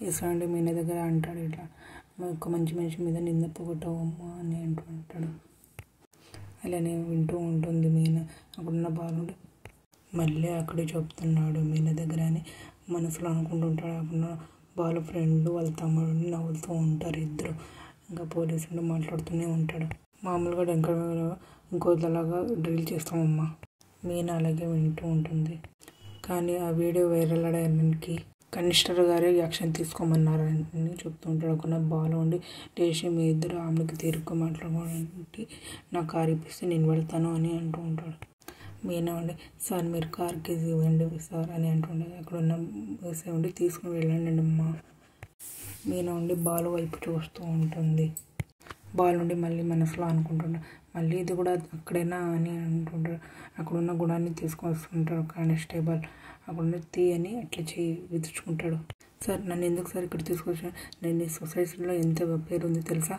ఇసాంటి మీన దగ్గర అంటాడు ఇట్లా, ఒక మంచి మనిషి మీద నింద పోగొట్టవమ్మా అని అంటూ ఉంటాడు. అలానే వింటూ ఉంటుంది మీన. అక్కడున్న బాలుడు మళ్ళీ అక్కడే చెప్తున్నాడు మీన దగ్గర అని మనసులో అనుకుంటుంటాడు. అప్పుడు బాలు ఫ్రెండ్ వాళ్ళ తమ్ముడిని నవ్వుతూ ఉంటారు ఇద్దరు. ఇంకా పోలీసులు మాట్లాడుతూనే ఉంటాడు. మామూలుగా ఇంకోలాగా డ్రిల్ చేస్తామమ్మా. మీన అలాగే వింటూ ఉంటుంది. కానీ ఆ వీడియో వైరల్ అవడానికి కమిషనర్ గారే యాక్షన్ తీసుకోమన్నారని చెప్తూ ఉంటాడు. ఒక బాలు ఉండి లేచి మీ ఇద్దరు ఆమెకి తీరుగ్గా మాట్లాడుకోవడానికి నా కారు ఇప్పిస్తే నేను వెళ్తాను అని అంటూ ఉంటాడు. మీనా ఉండి సార్ మీరు కార్కి ఇవ్వండి సార్ అని అంటుండేది. అక్కడ ఉన్న వేసే ఉండి తీసుకుని వెళ్ళండి అమ్మా. మీనా ఉండి బాలు వైపు చూస్తూ ఉంటుంది. బాలు నుండి మళ్ళీ మనసులో అనుకుంటుంటాడు, మళ్ళీ ఇది కూడా అక్కడేనా అని అంటుంటాడు. అక్కడున్న గుణాన్ని తీసుకొని వస్తుంటాడు కానిస్టేబుల్. అక్కడ తీ అని అట్లా చేయి విదుచుకుంటాడు. సార్ నన్ను ఎందుకు సార్ ఇక్కడ తీసుకొచ్చాను? నేను ఈ సొసైటీలో ఎంత పేరు ఉంది తెలుసా?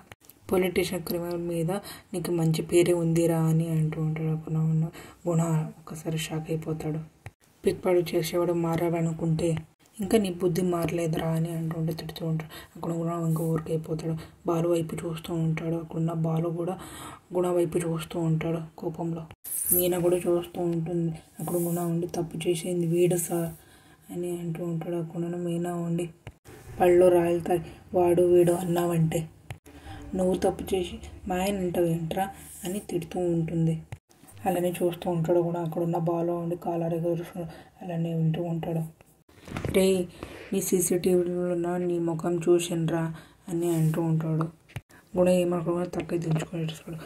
పొలిటీషియన్ క్రిమినల్ మీద నీకు మంచి పేరే ఉందిరా అని అంటూ ఉంటాడు. అప్పుడు గుణ ఒక్కసారి షాక్ అయిపోతాడు. పిక్పాడు చేసేవాడు మారాలనుకుంటే ఇంకా నీ బుద్ధి మారలేదురా అని అంటుంటే తిడుతూ ఉంటాడు. అక్కడ గుణ ఇంకా ఊరికైపోతాడు. బాలు వైపు చూస్తూ ఉంటాడు. అక్కడున్న బాలు కూడా గుణ వైపు చూస్తూ ఉంటాడు కోపంలో. మీన కూడా చూస్తూ ఉంటుంది. అక్కడ గుణ ఉండి తప్పు చేసేది వీడు సార్ అని అంటూ ఉంటాడు. అక్కడ మీన ఉండి పళ్ళు రాలుతాయి వాడు వీడు అన్నావంటే, నువ్వు తప్పు చేసి మా ఆయన అంటావు ఏంట్రా అని తిడుతూ ఉంటుంది. అలానే చూస్తూ ఉంటాడు కూడా. అక్కడున్న బాలు ఉండి కాలర్ ఎగురుస్తూ అలానే వింటూ ఉంటాడు. రే నీ సీసీటీవీలో నీ ముఖం చూసినరా అని అంటూ ఉంటాడు. గుణ ఏమనుకున్నా తక్కువ దించుకుంటాడు.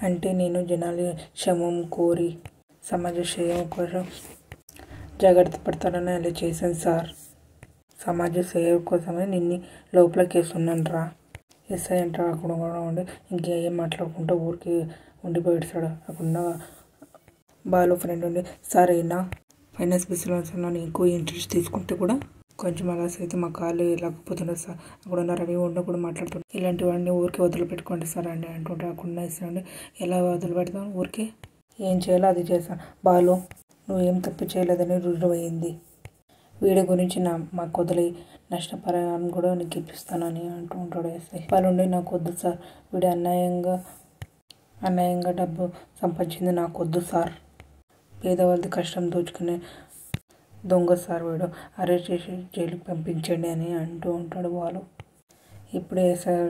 అంటే నేను జనాలు క్షమం కోరి సమాజ సేవ కోసం జాగ్రత్త పడతానని అలా చేశాను సార్. సమాజ సేవ కోసమే నిన్ను లోపలికి వేస్తున్నాను రా ఎస్ఐ అంటాడు. అక్కడ కూడా ఉండి ఇంకేం మాట్లాడుకుంటూ ఊరికి ఉండిపోయాడు. అక్కడ బాలు ఫ్రెండ్ ఉండి సరేనా ఫైనాన్స్ బిజినెస్లో ఎక్కువ ఇంట్రెస్ట్ తీసుకుంటే కూడా కొంచెం అలా అయితే మా కాళ్ళు లేకపోతున్నారు సార్. అక్కడ ఉన్న రవి ఉండ కూడా మాట్లాడుతున్నాడు. ఇలాంటి వాడిని ఊరికే వదిలిపెట్టుకోండి సార్ అని అంటుంటే అక్కడ ఇస్తాండి. ఎలా వదిలిపెడతాను? ఊరికే ఏం చేయాలో అది చేస్తాను. బాలు నువ్వేం తప్పు చేయలేదని రుజువైంది. వీడి గురించి మాకు వదిలి నష్టపరిహారం కూడా నీకు ఇప్పిస్తానని అంటూ ఉంటాడు ఎస్ఐ. బాలుండి నాకు వద్దు సార్, వీడి అన్యాయంగా డబ్బు సంపాదించింది నాకు వద్దు సార్. పేదవాళ్ళది కష్టం దోచుకునే దొంగ సార్ వీడు, అరెస్ట్ చేసి జైలుకి పంపించండి అని అంటూ ఉంటాడు బాలు. ఇప్పుడే సార్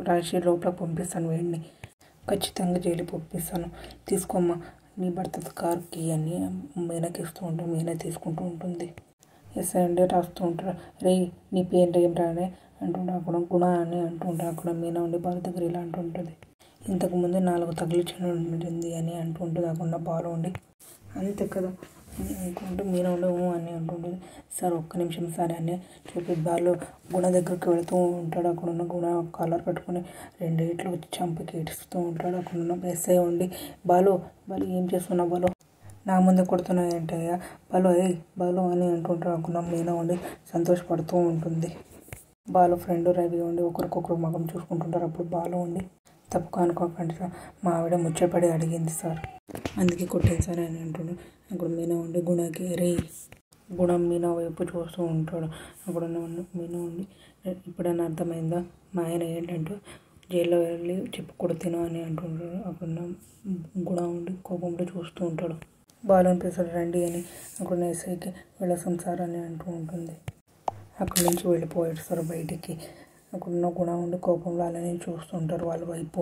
రాసి లోపలికి పంపిస్తాను వీడిని, ఖచ్చితంగా జైలుకి పంపిస్తాను. తీసుకోమ్మా నీ భర్త కార్కి అని మీనకి ఇస్తూ ఉంటాడు. మీన తీసుకుంటూ ఉంటుంది. ఎస్ఐ అంటే రాస్తూ ఉంటాడు. రే నీ పేరు ఏం రానే అంటుంటే అక్కడ గుణ అని అంటూ ఉంటాడు. అక్కడ మీన ఉండి బాలు దగ్గర ఇలా అంటుంటుంది. ఇంతకుముందు 4 తగిలించి ఉంటుంది అని అంటూ ఉంటుంది. అక్కడ బాలు ఉండి అంతే కదా అని అనుకుంటూ మీన ఉండవు అని అంటుంటుంది. సార్ ఒక్క నిమిషం సార్ అని చెప్పి బాలు గుణ దగ్గరికి వెళుతూ ఉంటాడు. అక్కడున్న గుణ కాలర్ పట్టుకుని 2 ఏట్లు వచ్చి చంపకి ఏడుస్తూ ఉంటాడు. అక్కడున్న ఎస్ఐ ఉండి బాలు ఏం చేస్తున్నావు బాలు, నా ముందు కొడుతున్నావు ఏంటయ్యా బాలు, బాలు అని అంటుంటాడు. అక్కడ మీన ఉండి సంతోషపడుతూ ఉంటుంది. బాలు ఫ్రెండ్ రవి ఉండి ఒకరికొకరు మగం చూసుకుంటుంటారు. అప్పుడు బాలు ఉండి తప్పు అనుకోకండి సార్, మా ఆవిడ ముచ్చపడి అడిగింది సార్, అందుకే కొట్టాను సార్ అని అంటుండే. అక్కడ మీన ఉండి గుణకి గుణం మీన వైపు చూస్తూ ఉంటాడు. అక్కడ మీన ఉండి ఇప్పుడైనా అర్థమైందా మా ఆయన ఏంటంటూ జైల్లో వెళ్ళి చెప్పకూడదు తిను అని అంటుంటాడు. అక్కడ గుణ ఉండి కోపంలో చూస్తూ ఉంటాడు. బాలు అనిపిస్తాడు రండి అని. అక్కడ ఎస్ఐకి వెళ్ళసం సార్ అని అంటూ ఉంటుంది. అక్కడి నుంచి వెళ్ళిపోయాడు సార్ బయటికి. అక్కడున్న గుణ ఉండి కోపంలో అలానే చూస్తుంటారు వాళ్ళ వైపు.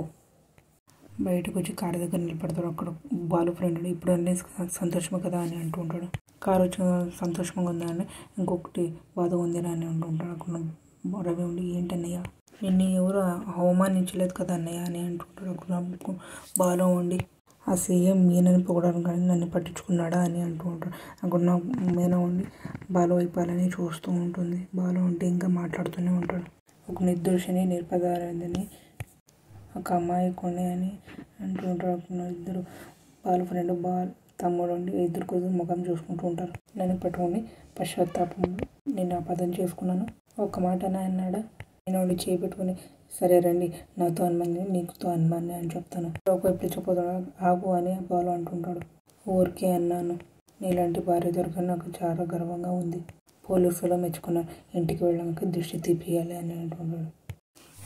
బయటకు వచ్చి కారు దగ్గర నిలబడతాడు. అక్కడ బాలు ఫ్రెండ్ ఇప్పుడు అన్నీ సంతోషమే కదా అని అంటూ ఉంటాడు. కారు వచ్చి సంతోషంగా ఉందా అని, ఇంకొకటి బాధగా ఉంది అని అంటుంటాడు. అక్కడ రవి ఉండి ఏంటన్నయ్య నిన్ను ఎవరు అవమానించలేదు కదా అన్నయ్య అని అంటుంటాడు. అక్కడ బాలు ఉండి ఆ సీఎం మీనని పొగడానికి కానీ నన్ను పట్టించుకున్నాడా అని అంటూ ఉంటాడు. అక్కడ మీన ఉండి బాలు వైపు అలానే చూస్తూ ఉంటుంది. బాలు ఉండి ఇంకా మాట్లాడుతూనే ఉంటాడు. ఒక నిర్దోషిని నిరపరాధిని ఒక అమ్మాయి కొని అని అంటూ ఉంటారు. ఇద్దరు బాలు ఫ్రెండ్ తమ్ముడు ఉండి ఇద్దరు కోసం ముఖం చూసుకుంటూ ఉంటారు. నన్ను పట్టుకుని పశ్చాత్తాపం నేను అబద్ధం చేసుకున్నాను ఒక్క మాట అన్నాడా. నేను ఉండి చేపెట్టుకుని సరే రండి నాతో అనుమాని నీకుతో అనుమాని అని చెప్తాను. ఒకవైపు తెచ్చిపోతాడు. ఆగు అని బాలు అంటుంటాడు. ఊరికే అన్నాను, నీలాంటి భార్య దొరకని నాకు చాలా గర్వంగా ఉంది. పోలీసులు మెచ్చుకున్నారు. ఇంటికి వెళ్ళాక దిష్టి తీపియాలి అని అంటున్నాడు.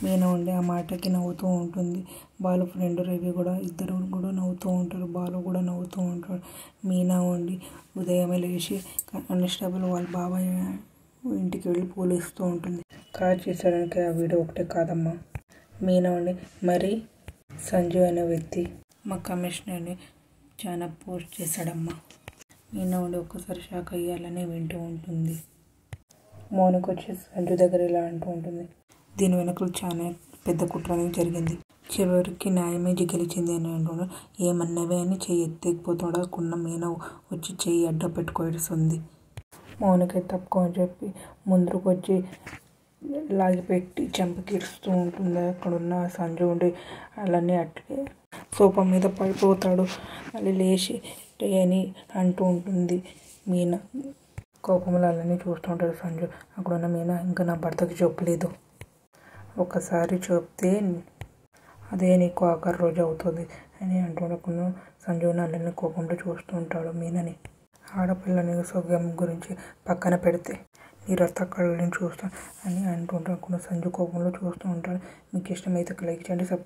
మీనా ఉండి ఆ మాటకి నవ్వుతూ ఉంటుంది. బాలు ఫ్రెండ్ రవి కూడా ఇద్దరు కూడా నవ్వుతూ ఉంటారు. బాలు కూడా నవ్వుతూ ఉంటాడు. మీనా ఉండి ఉదయమే లేచి కానిస్టేబుల్ వాళ్ళ బాబాయ్ ఇంటికి వెళ్ళి పోలీస్తూ ఉంటుంది. కాల్ చేసడానికి ఆ వీడియో ఒకటే కాదమ్మా. మీనా ఉండి మరి సంజు అనే వ్యక్తి మా కమిషనర్ని చాలా పోస్ట్ చేశాడమ్మా. మీనా ఉండి ఒక్కసారి షాక్ అయ్యాలని వింటూ ఉంటుంది. మౌనికి వచ్చి సంజు దగ్గర ఇలా అంటూ ఉంటుంది. దీని వెనుకలు చాలా పెద్ద కుట్ర అనేది జరిగింది. చివరికి న్యాయమే గెలిచింది అని అంటున్నాడు. ఏమన్నవే అని చెయ్యి ఎత్తిపోతాడా కున్న మీనా వచ్చి చెయ్యి అడ్డ పెట్టుకోవాల్సింది. మౌనికి తప్పుకో అని చెప్పి ముందుకు వచ్చి లాగిపెట్టి చంపకిడుస్తూ ఉంటుంది. అక్కడున్న సంజు ఉండి అలానే అట్లే సోఫా మీద పడిపోతాడు. అది లేచి అని అంటూ ఉంటుంది. మీనా కోపంలో అలానే చూస్తూ ఉంటాడు సంజు. అక్కడున్న మీనా ఇంకా నా భర్తకి చెప్పలేదు, ఒకసారి చెప్తే అదే నీకు ఆఖరి రోజు అవుతుంది అని అంటున్నప్పుడు సంజుని అలానే కోపంలో చూస్తూ ఉంటాడు మీనని. ఆడపిల్లని సౌఖ్యం గురించి పక్కన పెడితే నీ రక్త కళ్ళని చూస్తాను అని అంటుంటాడు. సంజు కోపంలో చూస్తూ ఉంటాడు. మీకు ఇష్టమైతే లైక్ చేయండి, సబ్స్క్రైబ్